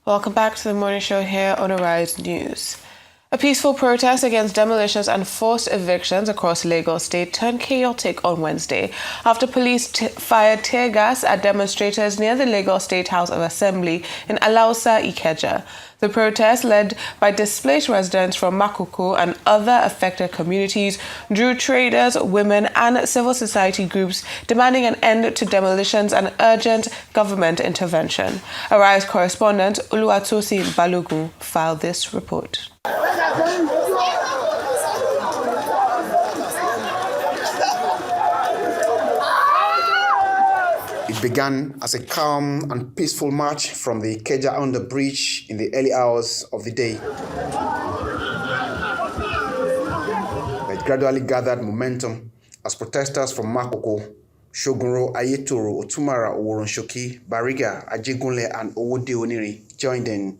Welcome back to the morning show here on Arise News. A peaceful protest against demolitions and forced evictions across Lagos State turned chaotic on Wednesday after police fired tear gas at demonstrators near the Lagos State House of Assembly in Alausa, Ikeja. The protest, led by displaced residents from Makoko and other affected communities, drew traders, women and civil society groups demanding an end to demolitions and urgent government intervention. Arise correspondent Oluwatosin Balogun filed this report. It began as a calm and peaceful march from the Ikeja under bridge in the early hours of the day. It gradually gathered momentum as protesters from Makoko, Shogunro, Ayetoro, Otumara, Oworonshoki, Bariga, Ajegunle, and Owode Oniri joined in,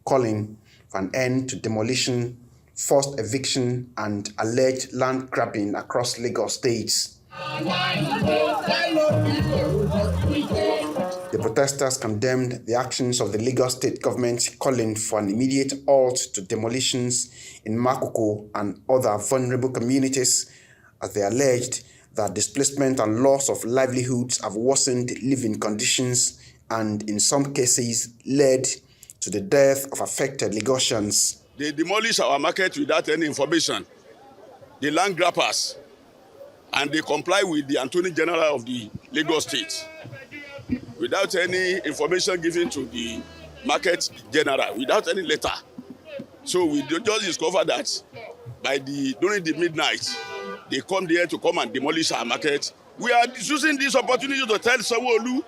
calling for an end to demolition, forced eviction, and alleged land grabbing across Lagos State. The protesters condemned the actions of the Lagos State government, calling for an immediate halt to demolitions in Makoko and other vulnerable communities, as they alleged that displacement and loss of livelihoods have worsened living conditions and, in some cases, led to the death of affected Lagosians. They demolish our market without any information. The land grabbers, and they comply with the Attorney General of the Lagos State without any information given to the market general, without any letter. So we just discover that during the midnight, they come there to come and demolish our market. We are using this opportunity to tell Sanwo-Olu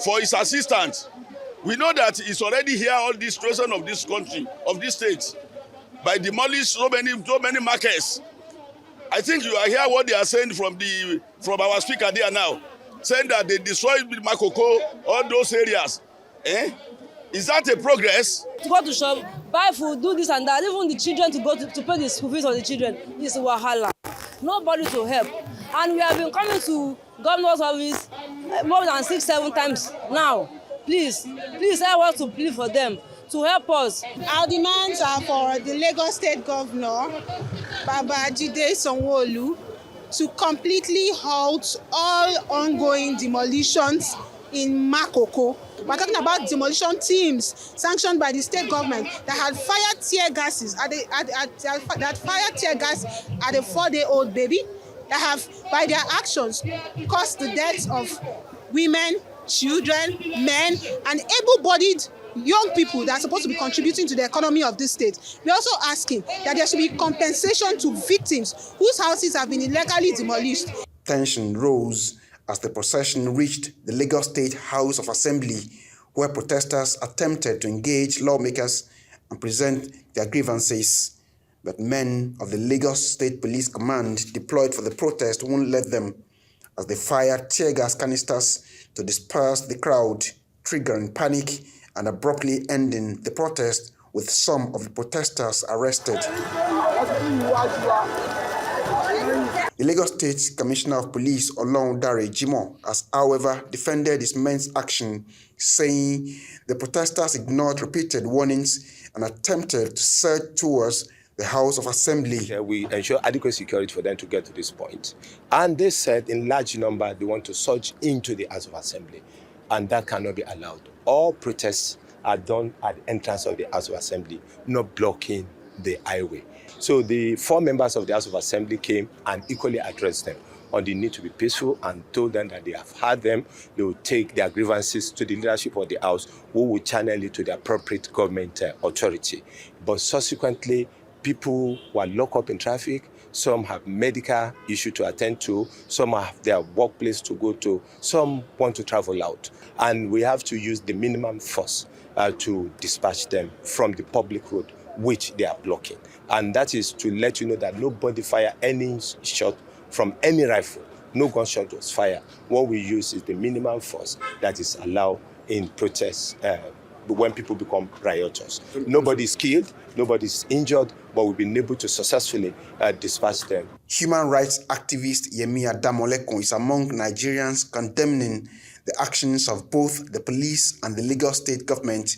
for his assistance. We know that he's already here all the situation of this country, of this state, by demolishing so many markets. I think you are hear what they are saying from our speaker there now, saying that they destroyed Makoko, all those areas. Is that a progress? To go to shop, buy food, do this and that. Even the children to go to pay the school fees of the children is wahala. Nobody to help. And we have been coming to governor's office more than 6-7 times now. Please help us to plead for them to help us. Our demands are for the Lagos State Governor, Baba Jude Sanwo-Olu, to completely halt all ongoing demolitions in Makoko. We're talking about demolition teams sanctioned by the state government that had fired tear gases at a 4-day-old baby, that have, by their actions, caused the deaths of women, children, men, and able-bodied young people that are supposed to be contributing to the economy of this state. We're also asking that there should be compensation to victims whose houses have been illegally demolished. Tension rose as the procession reached the Lagos State House of Assembly, where protesters attempted to engage lawmakers and present their grievances. But men of the Lagos State Police Command deployed for the protest won't let them, as they fired tear gas canisters to disperse the crowd, triggering panic and abruptly ending the protest with some of the protesters arrested. The Lagos State Commissioner of Police, Olorundare Jimoh, has, however, defended his men's action, saying the protesters ignored repeated warnings and attempted to surge towards the House of Assembly. We ensure adequate security for them to get to this point. And they said in large number they want to surge into the House of Assembly, and that cannot be allowed. All protests are done at the entrance of the House of Assembly, not blocking the highway. So the 4 members of the House of Assembly came and equally addressed them on the need to be peaceful and told them that they have heard them. They will take their grievances to the leadership of the House, who will channel it to the appropriate government authority. But subsequently, people were locked up in traffic. Some have medical issue to attend to. Some have their workplace to go to. Some want to travel out. And we have to use the minimum force to dispatch them from the public road, which they are blocking. And that is to let you know that nobody fire any shot from any rifle. No gunshot was fired. What we use is the minimum force that is allowed in protests when people become rioters. Nobody's killed, nobody's injured, but we've been able to successfully dispatch them. Human rights activist Yemi Adamolekun is among Nigerians condemning the actions of both the police and the Lagos State government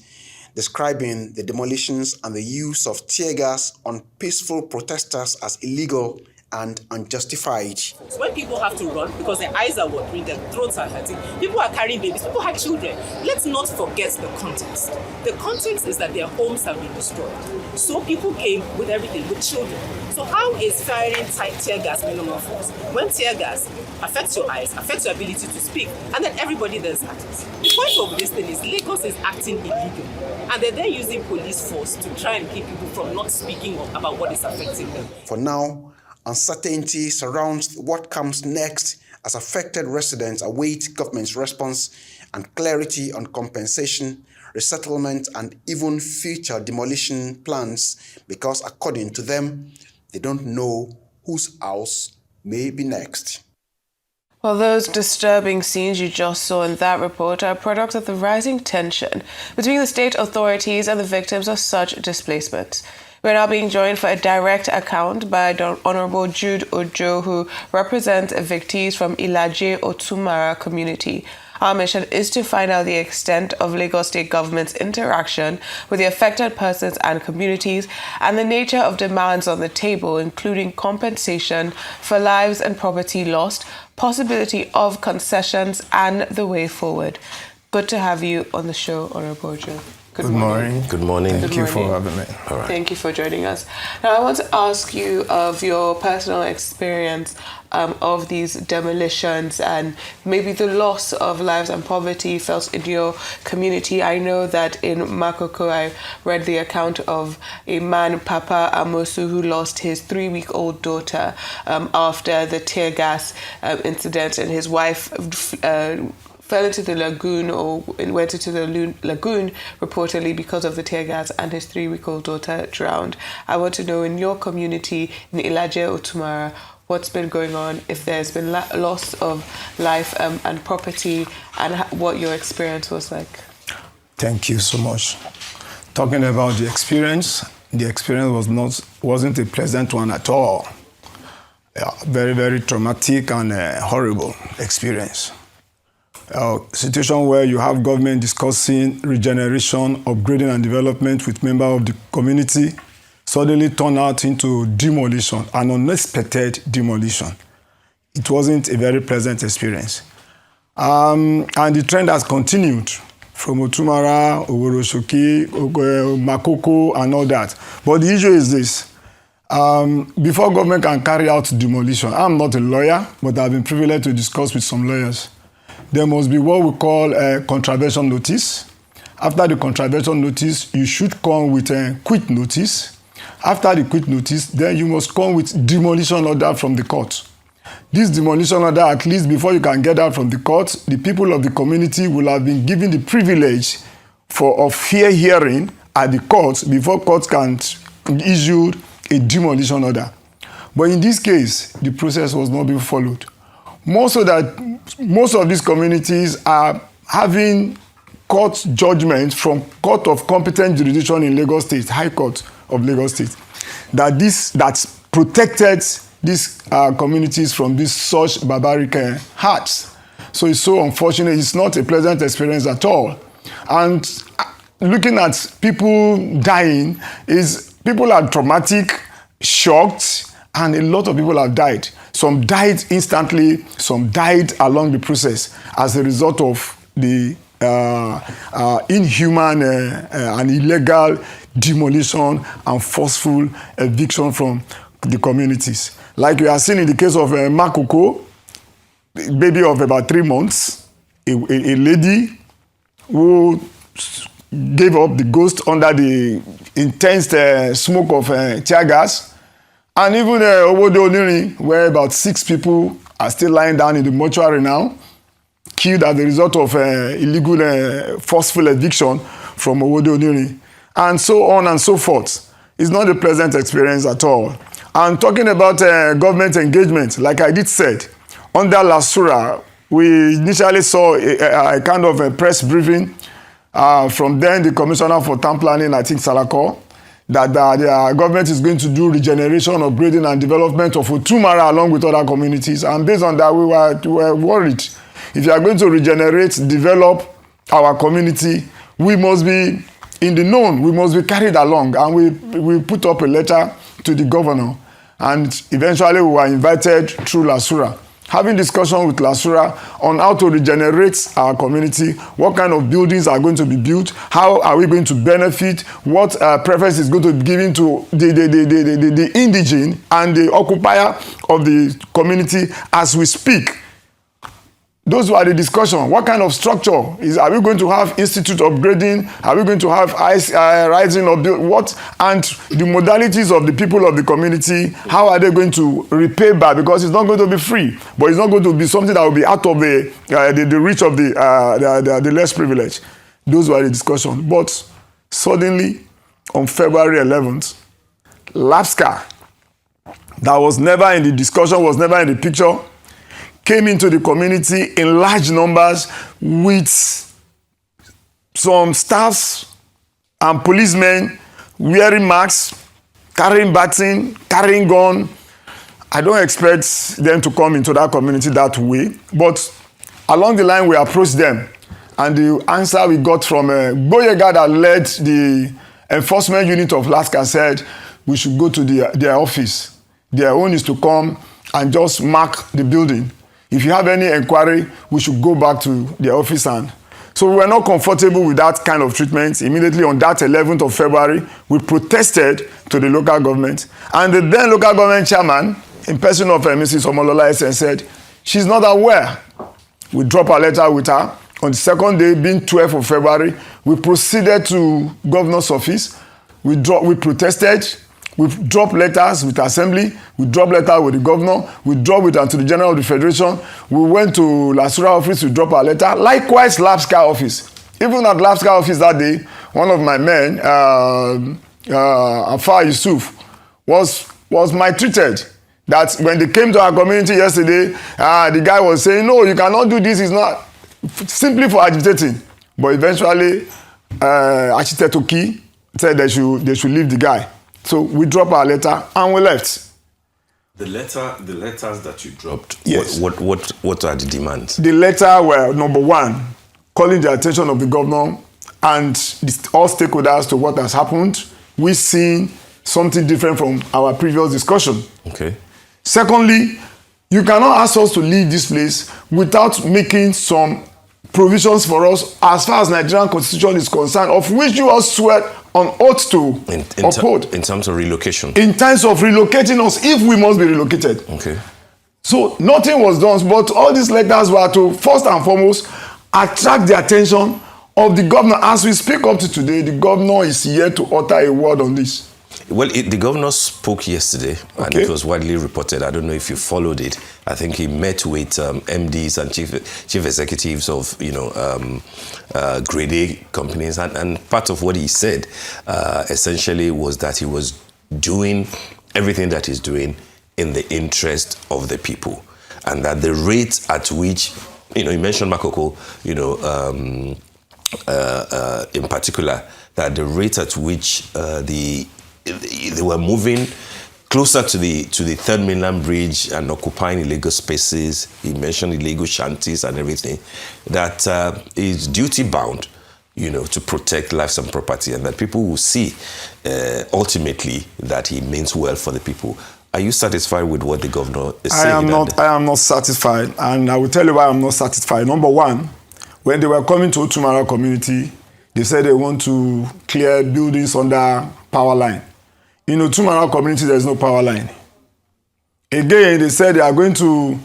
describing the demolitions and the use of tear gas on peaceful protesters as illegal and unjustified. When people have to run because their eyes are watering, their throats are hurting, people are carrying babies, people have children. Let's not forget the context. The context is that their homes have been destroyed. So people came with everything, with children. So how is firing tear gas minimum force? When tear gas affects your eyes, affects your ability to speak, and then everybody then scatters. The point of this thing is Lagos is acting illegal, and they're then using police force to try and keep people from not speaking about what is affecting them. For now, uncertainty surrounds what comes next as affected residents await government's response and clarity on compensation, resettlement, and even future demolition plans, because according to them, they don't know whose house may be next. Well, those disturbing scenes you just saw in that report are a product of the rising tension between the state authorities and the victims of such displacements. We're now being joined for a direct account by Honorable Jude Ojo, who represents evictees from Ilaje Otumara community. Our mission is to find out the extent of Lagos State government's interaction with the affected persons and communities and the nature of demands on the table, including compensation for lives and property lost, possibility of concessions, and the way forward. Good to have you on the show, Honorable Ojo. Good morning. Good morning. Thank you for having me. All right. Thank you for joining us. Now, I want to ask you of your personal experience of these demolitions and maybe the loss of lives and poverty felt in your community. I know that in Makoko, I read the account of a man, Papa Amosu, who lost his 3-week-old daughter after the tear gas incident, and his wife fell into the lagoon or went into the lagoon reportedly because of the tear gas, and his 3-week-old daughter drowned. I want to know, in your community in Ilaje Otumara, what's been going on, if there's been loss of life and property, and what your experience was like. Thank you so much. Talking about the experience wasn't a pleasant one at all. Very, very traumatic and horrible experience. Situation where you have government discussing regeneration, upgrading and development with members of the community suddenly turned out into demolition, an unexpected demolition. It wasn't a very pleasant experience. And the trend has continued from Otumara, Oworoshoki, Makoko and all that. But the issue is this. Before government can carry out demolition, I'm not a lawyer, but I've been privileged to discuss with some lawyers. There must be what we call a contravention notice. After the contravention notice, you should come with a quit notice. After the quit notice, then you must come with demolition order from the court. This demolition order, at least before you can get out from the court, the people of the community will have been given the privilege of fair hearing at the court before court can issue a demolition order. But in this case, the process was not being followed. Most of these communities are having court judgments from Court of Competent Jurisdiction in Lagos State, High Court of Lagos State, that protected these communities from these such barbaric acts. So it's so unfortunate. It's not a pleasant experience at all. And looking at people dying, people are traumatic, shocked, and a lot of people have died. Some died instantly, some died along the process as a result of the inhuman and illegal demolition and forceful eviction from the communities. Like we are seeing in the case of Makoko, a baby of about 3 months, a lady who gave up the ghost under the intense smoke of tear gas. And even Owode Oniri, where about 6 people are still lying down in the mortuary now, killed as a result of illegal forceful eviction from Owode Oniri, and so on and so forth. It's not a pleasant experience at all. And talking about government engagement, like I did said, under Lasura, we initially saw a kind of a press briefing from then the Commissioner for Town Planning, I think Salako, that the government is going to do regeneration, upgrading and development of Otumara along with other communities. And based on that, we were worried. If you are going to regenerate, develop our community, we must be in the known, we must be carried along. And we put up a letter to the governor. And eventually we were invited through Lasura, having discussion with Lasura on how to regenerate our community, what kind of buildings are going to be built, how are we going to benefit, what preference is going to be given to the indigene and the occupier of the community as we speak. Those were the discussion. What kind of structure are we going to have? Institute upgrading? Are we going to have rising of what? And the modalities of the people of the community, how are they going to repay back? Because it's not going to be free, but it's not going to be something that will be out of the reach of the less privileged. Those were the discussion. But suddenly, on February 11th, LAPSCA, that was never in the discussion, was never in the picture, came into the community in large numbers with some staffs and policemen wearing masks, carrying baton, carrying gun. I don't expect them to come into that community that way, but along the line we approached them, and the answer we got from Boyega that led the enforcement unit of LAPSCA said we should go to their office. Their own is to come and just mark the building. If you have any inquiry, we should go back to the office. And so we were not comfortable with that kind of treatment. Immediately on that 11th of February, we protested to the local government. And the then local government chairman, in person of Mrs. Omolola Esen, said, she's not aware. We dropped a letter with her. On the second day, being 12th of February, we proceeded to governor's office. We protested. We dropped letters with assembly, we dropped letters with the governor, we dropped with to the general of the federation. We went to Lasura office to drop our letter. Likewise, LAPSCA office. Even at LAPSCA office that day, one of my men, Afar Yusuf, was maltreated. That when they came to our community yesterday, the guy was saying, no, you cannot do this, it's not simply for agitating. But eventually, Architect Oki said they should leave the guy. So we dropped our letter and we left. The letters that you dropped, yes. What are the demands? The letter were, number one, calling the attention of the governor and all stakeholders to what has happened. We've seen something different from our previous discussion. Okay. Secondly, you cannot ask us to leave this place without making some provisions for us as far as Nigerian constitution is concerned, of which you all swear on oath to uphold. In terms of relocation? In terms of relocating us, if we must be relocated. Okay. So nothing was done, but all these letters were to, first and foremost, attract the attention of the governor. As we speak up to today, the governor is yet to utter a word on this. Well, the governor spoke yesterday, and it was widely reported. I don't know if you followed it. I think he met with MDs and chief executives of, grade A companies, and part of what he said essentially was that he was doing everything that he's doing in the interest of the people, and that the rate at which, he mentioned Makoko, in particular, that the rate at which they were moving closer to the third mainland bridge and occupying illegal spaces. He mentioned illegal shanties and everything. That is duty bound, to protect lives and property, and that people will see ultimately that he means well for the people. Are you satisfied with what the governor is saying? I am not satisfied, and I will tell you why I'm not satisfied. Number one, when they were coming to Otumara community, they said they want to clear buildings under power line. In Otumara community, there is no power line. Again, they said they are going to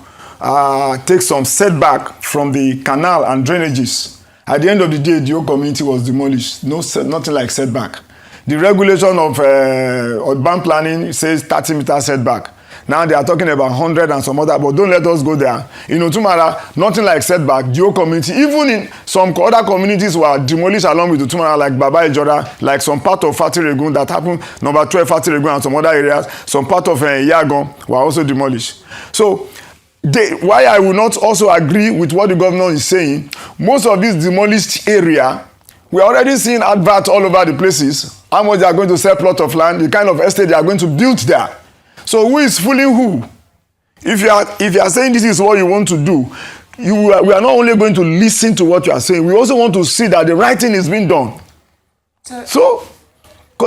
take some setback from the canal and drainages. At the end of the day, the whole community was demolished. Nothing like setback. The regulation of urban planning says 30-meter setback. Now they are talking about 100 and some other, but don't let us go there. In Otumara, nothing like setback. The whole community, even in some other communities were demolished along with Otumara, like Baba Ijora, like some part of Fati Regun that happened, number 12 Fati Regun and some other areas, some part of Yagon were also demolished. So, why I will not also agree with what the governor is saying, most of these demolished area, we are already seeing adverts all over the places, how much they are going to sell plot of land, the kind of estate they are going to build there. So who is fooling who? If you are saying this is what you want to do, we are not only going to listen to what you are saying, we also want to see that the right thing is being done. So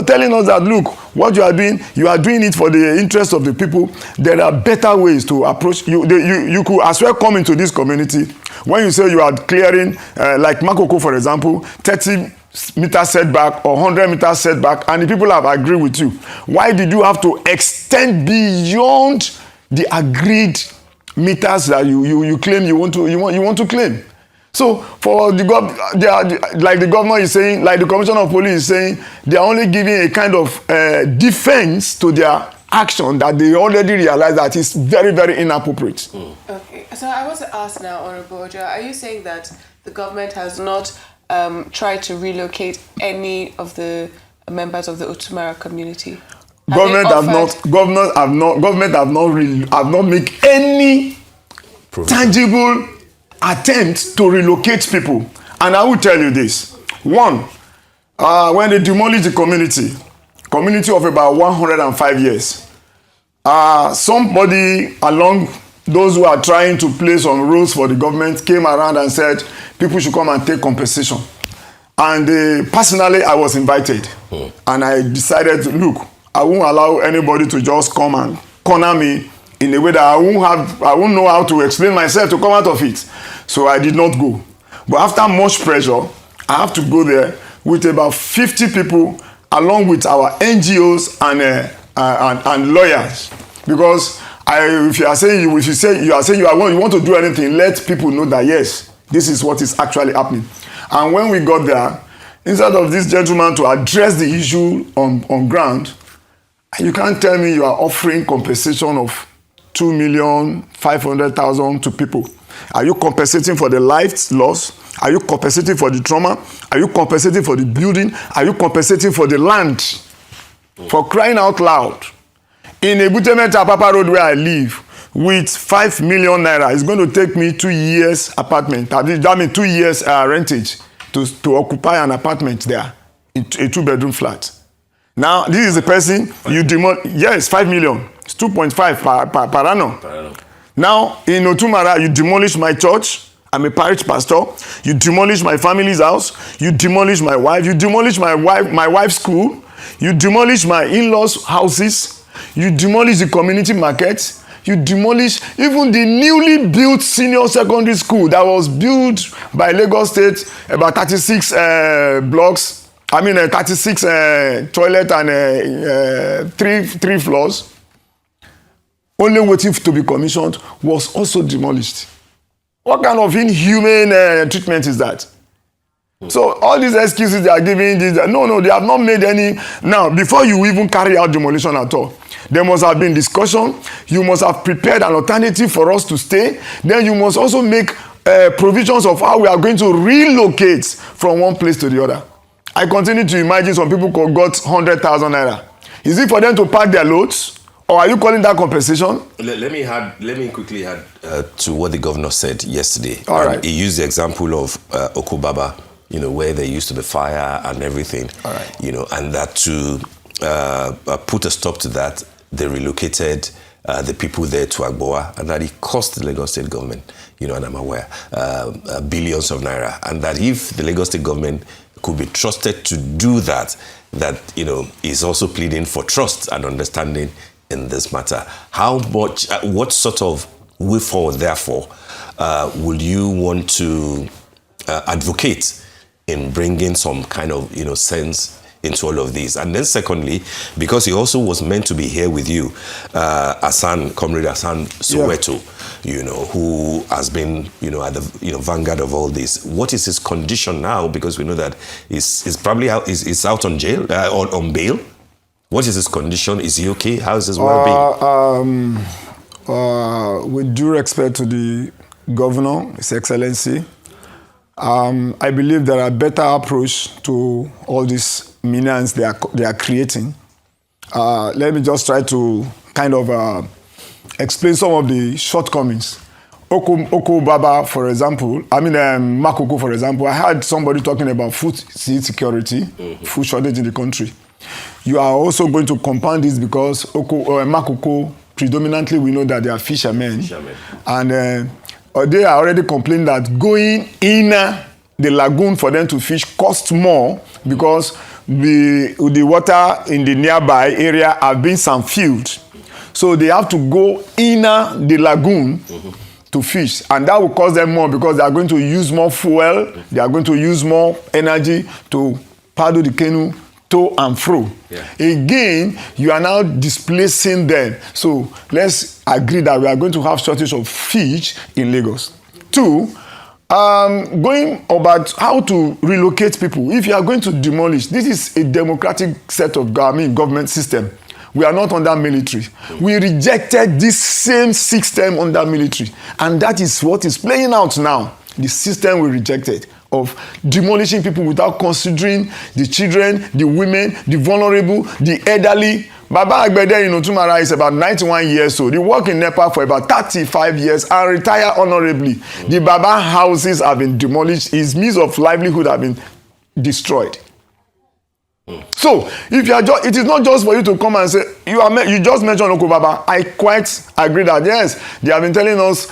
telling us that, look, what you are doing it for the interest of the people. There are better ways to approach. You could as well come into this community. When you say you are clearing, like Makoko, for example, 30-meter setback or 100-meter setback, and the people have agreed with you. Why did you have to extend beyond the agreed meters that you claim you want to claim? So for the like the governor is saying, like the commissioner of police is saying, they are only giving a kind of defense to their action that they already realize that is very, very inappropriate. Okay, so I want to ask now, Honorable Oja, are you saying that the government has not tried to relocate any of the members of the Utumara community? Government have not made any tangible attempt to relocate people. And I will tell you this. One, when they demolished the community of about 105 years, somebody along those who are trying to play some rules for the government came around and said people should come and take compensation. And personally, I was invited. And I decided, look, I won't allow anybody to just come and corner me in a way that I won't know how to explain myself to come out of it. So I did not go. But after much pressure, I have to go there with about 50 people, along with our NGOs and lawyers. Because if you want to do anything, let people know that yes, this is what is actually happening. And when we got there, instead of this gentleman to address the issue on ground, you can't tell me you are offering compensation of 2,500,000 to people. Are you compensating for the life loss? Are you compensating for the trauma? Are you compensating for the building? Are you compensating for the land? For crying out loud. In Ebutemeta Papa Road where I live, with 5 million naira, it's going to take me 2 years apartment. That means 2 years rentage to occupy an apartment there, a 2-bedroom flat. Now, this is the person you demolish. Yes, 5 million. It's 2.5 per annum. Now, in Utumara, you demolish my church. I'm a parish pastor. You demolish my family's house. You demolish my wife. You demolish my wife's school. You demolish my in-laws' houses. You demolish the community market. You demolish even the newly built senior secondary school that was built by Lagos State, about 36 blocks. 36 toilet and 3 floors. Only waiting to be commissioned, was also demolished. What kind of inhumane treatment is that? So all these excuses they are giving, no, they have not made any. Now, before you even carry out demolition at all, there must have been discussion. You must have prepared an alternative for us to stay. Then you must also make provisions of how we are going to relocate from one place to the other. I continue to imagine some people got 100,000 naira. Is it for them to pack their loads? Or are you calling that compensation? Let me quickly add to what the governor said yesterday. All right. He used the example of Okubaba, where there used to be fire and everything. All right. And that to put a stop to that, they relocated the people there to Agboa, and that it cost the Lagos State government, and I'm aware, billions of naira. And that if the Lagos State government could be trusted to do that, is also pleading for trust and understanding in this matter. What sort of way forward, therefore, would you want to advocate in bringing some kind of, sense into all of these? And then secondly, because he also was meant to be here with you, Comrade Hassan Soweto, who has been, at the vanguard of all this. What is his condition now? Because we know that he's probably out, he's out on on bail. What is his condition? Is he okay? How is his well-being? With due respect to the governor, His Excellency, I believe there are better approach to all these menace they are creating. Let me just try to kind of explain some of the shortcomings. Oko Baba, for example, Makoko, for example, I heard somebody talking about food security, food shortage in the country. You are also going to compound this because Makoko, predominantly we know that they are fishermen. And they are already complaining that going in the lagoon for them to fish costs more because the water in the nearby area have been some field. So they have to go inner the lagoon to fish, and that will cost them more because they are going to use more fuel, they are going to use more energy to paddle the canoe to and fro. Yeah. Again, you are now displacing them. So let's agree that we are going to have shortage of fish in Lagos. 2, going about how to relocate people. If you are going to demolish, this is a democratic set of government system. We are not under military. We rejected this same system under military. And that is what is playing out now. The system we rejected of demolishing people without considering the children, the women, the vulnerable, the elderly. Baba Agbede in Otumara is about 91 years old. He worked in Nepal for about 35 years and retired honorably. The Baba houses have been demolished. His means of livelihood have been destroyed. So, if you are it is not just for you to come and say, you just mentioned Okobaba. I quite agree that, yes, they have been telling us,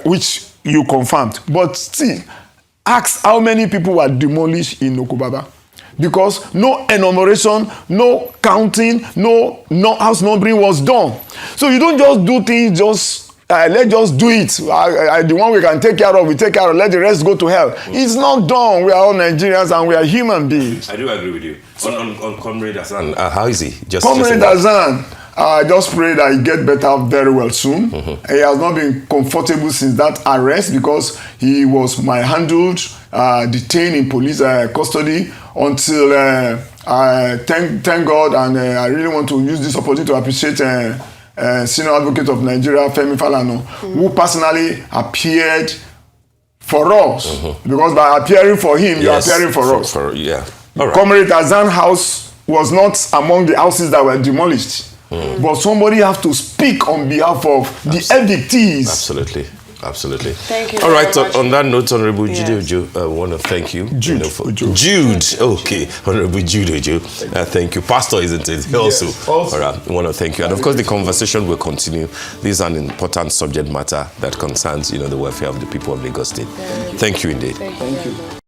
which you confirmed. But see, ask how many people were demolished in Okobaba. Because no enumeration, no counting, no house numbering was done. So you don't just do things let's just do it. The one we can take care of, we take care of. Let the rest go to hell. It's not done. We are all Nigerians and we are human beings. I do agree with you. On Comrade Hassan, how is he? Comrade Hassan, I just pray that he get better very well soon. He has not been comfortable since that arrest because he was manhandled, detained in police custody until thank God, and I really want to use this opportunity to appreciate Senior Advocate of Nigeria, Femi Falana, who personally appeared for us. Because by appearing for him, you are appearing for us. Yeah. All right. Comrade Hassan house was not among the houses that were demolished. But somebody has to speak on behalf of the evictees. Absolutely. Thank you. All right. On that note, Honorable Jude Ojo, I want to thank you. Jude. Okay. Honorable Jude Ojo. Thank you. Pastor, isn't it? Also. All right. I want to thank you. And of course, the conversation will continue. This is an important subject matter that concerns, the welfare of the people of Lagos State. Thank you indeed. Thank you.